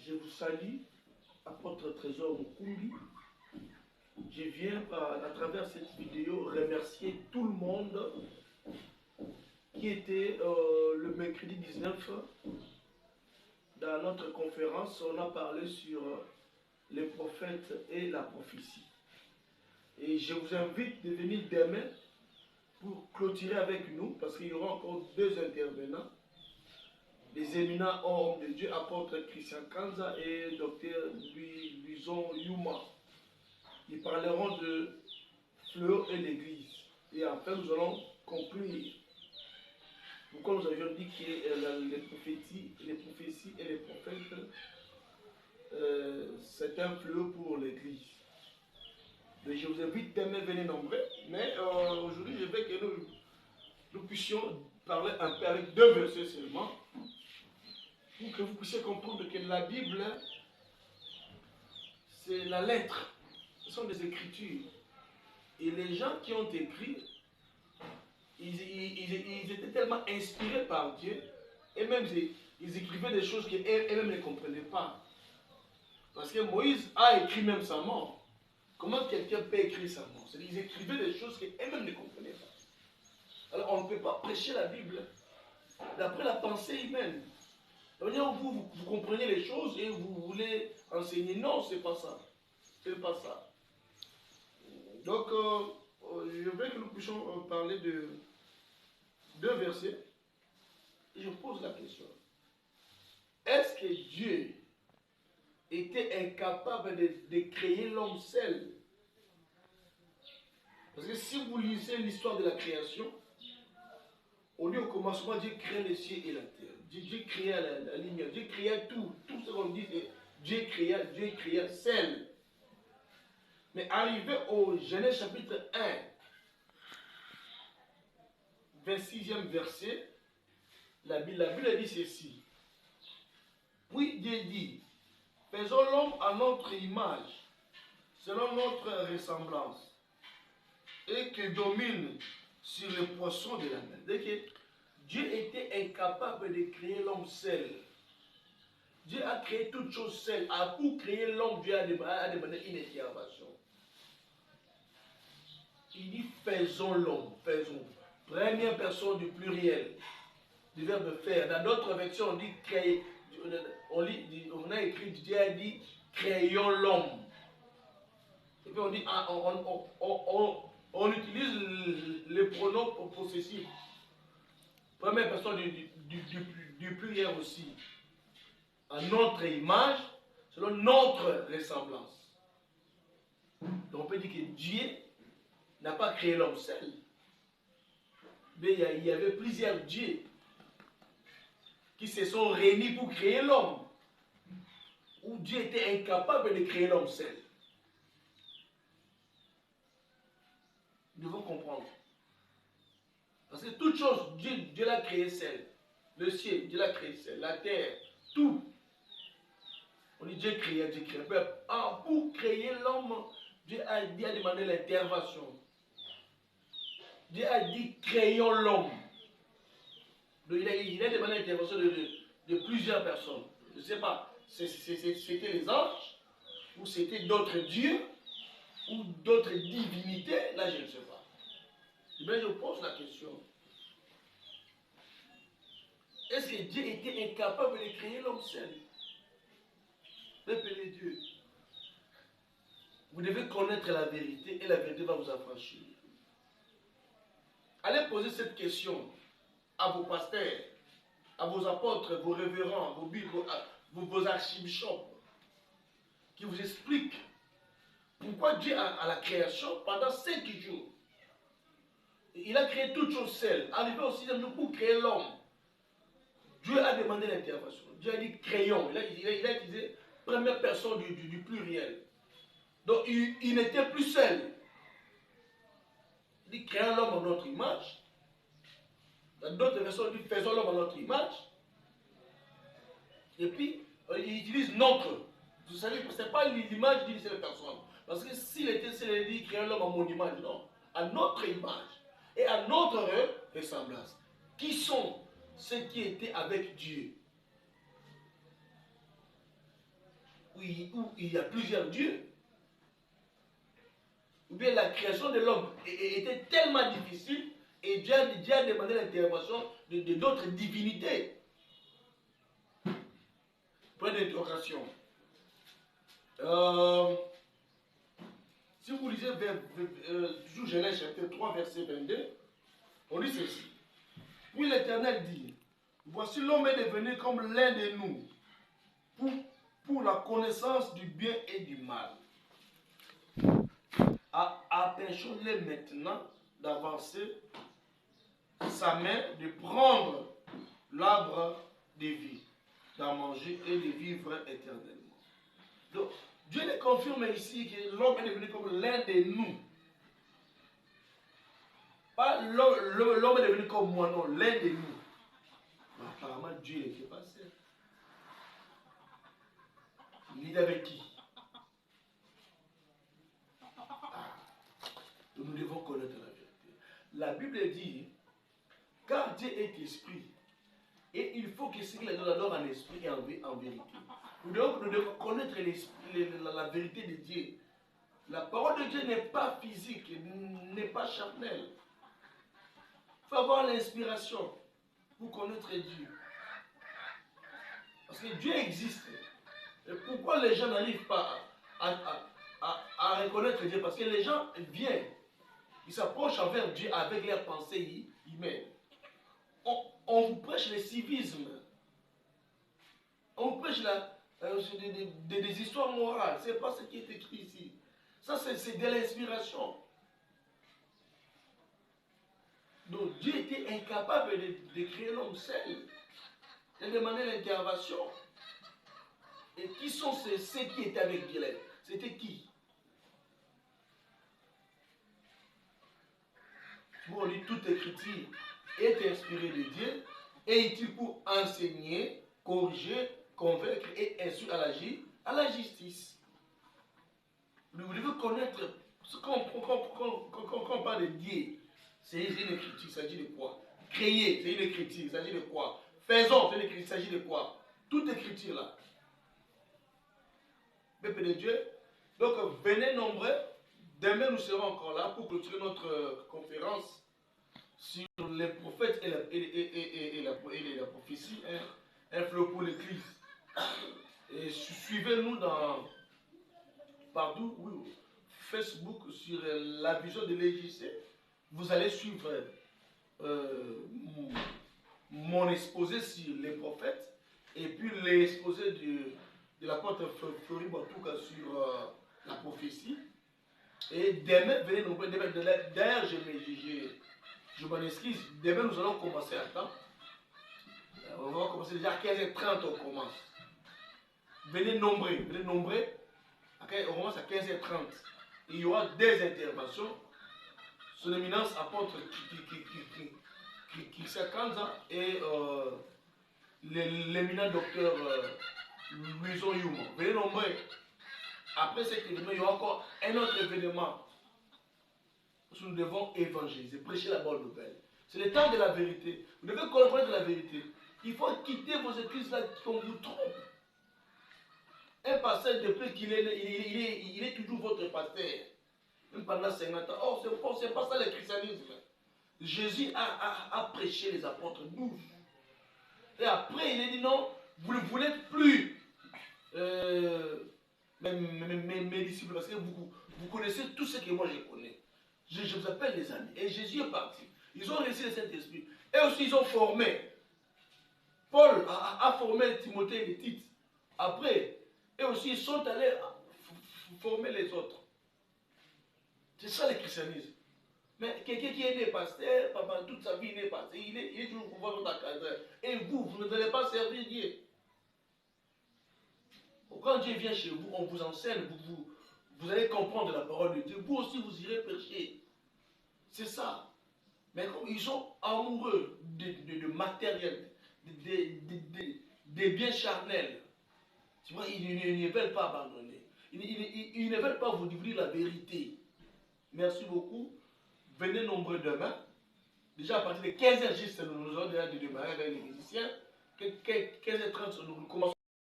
Je vous salue, apôtre Trésor Mukumbi. Je viens à travers cette vidéo remercier tout le monde qui était le mercredi 19 dans notre conférence. On a parlé sur les prophètes et la prophétie. Et je vous invite de venir demain pour clôturer avec nous, parce qu'il y aura encore deux intervenants, les éminents hommes de Dieu, apôtre Christian Kanza et docteur Luison Yuma. Ils parleront de Fleur et l'Église. Et enfin, nous allons conclure. Pourquoi nous avions dit que les prophéties et les prophètes, c'est un fleuve pour l'Église. Mais je vous invite demain à venir nombreux. Mais aujourd'hui, je veux que nous puissions parler un peu avec deux versets seulement, pour que vous puissiez comprendre que la Bible, c'est la lettre. Ce sont des écritures. Et les gens qui ont écrit, ils étaient tellement inspirés par Dieu, et même ils écrivaient des choses qu'eux-mêmes ne comprenaient pas. Parce que Moïse a écrit même sa mort. Comment quelqu'un peut écrire sa mort? C'est-à-dire qu'ils écrivaient des choses qu'eux-mêmes ne comprenaient pas. Alors on ne peut pas prêcher la Bible d'après la pensée humaine. La manière où vous comprenez les choses et vous voulez enseigner, non, c'est pas ça. C'est pas ça. Donc, je veux que nous puissions parler de deux versets. Et je pose la question. Est-ce que Dieu était incapable de créer l'homme seul? Parce que si vous lisez l'histoire de la création, on dit au commencement, Dieu créa les cieux et la terre. Dieu créa la lumière. Dieu créa tout. Tout ce qu'on dit, c'est Dieu créa seul. Mais arrivé au Genèse chapitre 1, 26e verset, la Bible dit ceci. Puis Dieu dit, faisons l'homme à notre image, selon notre ressemblance, et que domine sur les poissons de la mer. C'est-à-dire que Dieu était incapable de créer l'homme seul. Dieu a créé toutes choses seul. Pour créer l'homme, Dieu a demandé une intervention. Il dit faisons l'homme, faisons. Première personne du pluriel, du verbe faire. Dans d'autres versions, on dit créer. On a écrit, Dieu a dit créons l'homme. Et puis on dit, on utilise le pronom possessif. Première personne du pluriel aussi. À notre image, selon notre ressemblance. Donc on peut dire que Dieu n'a pas créé l'homme seul. Mais il y avait plusieurs dieux qui se sont réunis pour créer l'homme. Où Dieu était incapable de créer l'homme seul. Nous devons comprendre. Parce que toute chose, Dieu l'a créé seul. Le ciel, Dieu l'a créé seul. La terre, tout. On dit Dieu créa, Dieu créa. Pour créer l'homme, Dieu a demandé l'intervention. Dieu a dit créons l'homme. Donc il a demandé l'intervention de plusieurs personnes. Je ne sais pas, c'était les anges, ou c'était d'autres dieux, ou d'autres divinités. Là, je ne sais pas. Mais je pose la question. Est-ce que Dieu était incapable de créer l'homme seul? Peuple de Dieu. Vous devez connaître la vérité et la vérité va vous affranchir. Allez poser cette question à vos pasteurs, à vos apôtres, vos révérends, vos archibishops, qui vous expliquent pourquoi Dieu à la création, pendant 5 jours, il a créé toutes choses seul. Arrivé au 6e jour pour créer l'homme, Dieu a demandé l'intervention. Dieu a dit créons. Il a utilisé première personne du pluriel. Donc il n'était plus seul. Il dit créons l'homme à notre image. Dans d'autres versions, il dit faisons l'homme à notre image. Et puis, il utilise notre. Vous savez, ce n'est pas l'image d'une seule personne. Parce que s'il était seul, il dit créons l'homme à mon image. Non. À notre image. Et à notre ressemblance. Qui sont ceux qui étaient avec Dieu? il y a plusieurs dieux. Ou bien la création de l'homme était tellement difficile et Dieu a demandé l'intervention de d'autres divinités. Point d'interrogation. Si vous lisez toujours Genèse chapitre 3, verset 22, on dit ceci. Puis l'Éternel dit, voici l'homme est devenu comme l'un de nous, pour la connaissance du bien et du mal. Empêchons-le maintenant d'avancer sa main, de prendre l'arbre de vie, d'en manger et de vivre éternellement. Donc, Dieu le confirme ici que l'homme est devenu comme l'un de nous. Pas l'homme est devenu comme moi, non, l'un de nous. Mais apparemment, Dieu n'était pas seul. Il est avec qui? Nous devons connaître la vérité. La Bible dit, car Dieu est esprit, et il faut que ce qu'il adore en esprit et en vérité. Nous devons connaître la vérité de Dieu. La parole de Dieu n'est pas physique, n'est pas charnelle. Il faut avoir l'inspiration pour connaître Dieu. Parce que Dieu existe. Et pourquoi les gens n'arrivent pas à reconnaître Dieu? Parce que les gens viennent, ils s'approchent envers Dieu avec leurs pensées humaines. On vous prêche le civisme. On vous prêche des histoires morales. Ce n'est pas ce qui est écrit ici. Ça, c'est de l'inspiration. Donc Dieu était incapable de créer l'homme seul. Il a demandé l'intervention. Et qui sont ceux qui étaient avec Dieu? C'était qui? Bon, on dit toute écriture est inspirée de Dieu et utile pour enseigner, corriger, convaincre et instruire à la justice. Vous devez connaître, quand on parle de Dieu, c'est une écriture, il s'agit de quoi? Créer, c'est une écriture, il s'agit de quoi? Faisons, c'est une écriture, il s'agit de quoi? Toute écriture là. Peuple de Dieu. Donc venez nombreux. Demain nous serons encore là pour clôturer notre conférence sur les prophètes et la prophétie, un flot pour l'Église. Et suivez-nous partout, oui, Facebook, sur la vision de l'EJC. Vous allez suivre mon exposé sur les prophètes et puis l'exposé de l'apôtre Fleury Batuka sur la prophétie. Et demain, venez nous prendre. D'ailleurs, je m'en excuse. Demain, nous allons commencer à temps. On va commencer déjà à 15h30, on commence. Venez nombreux. On commence à 15h30. Il y aura des interventions. Son éminence apôtre Kiksa Kanza et l'éminent docteur Louison Yuma. Venez nombreux. Après cet événement, il y aura encore un autre événement. Nous devons évangéliser, prêcher la bonne nouvelle. C'est le temps de la vérité. Vous devez connaître la vérité. Il faut quitter vos églises là qu'on vous trompe. Un pasteur, depuis qu'il est né, il est toujours votre pasteur. Même pendant 50 ans. Oh, c'est pas ça le christianisme. Jésus a prêché les apôtres 12. Et après, il a dit non, vous ne n'êtes plus mes disciples, parce que vous connaissez tout ce que moi je connais. Je vous appelle les amis. Et Jésus est parti. Ils ont reçu le Saint-Esprit. Et aussi, ils ont formé. Paul a formé Timothée et Tite. Après, et aussi, ils sont allés former les autres. C'est ça le christianisme. Mais quelqu'un qui est né pasteur, pendant toute sa vie, il est pasteur, il est toujours au pouvoir de la cadre. Et vous n'allez pas servir Dieu. Quand Dieu vient chez vous, on vous enseigne, vous allez comprendre la parole de Dieu. Vous aussi, vous irez prêcher. C'est ça. Mais comme ils sont amoureux de matériel, des biens charnels, tu vois, ils ne veulent pas abandonner. Ils ne veulent pas vous dire la vérité. Merci beaucoup. Venez nombreux demain. Déjà à partir de 15h juste, nous allons déjà démarrer avec les musiciens. 15h30, nous commençons.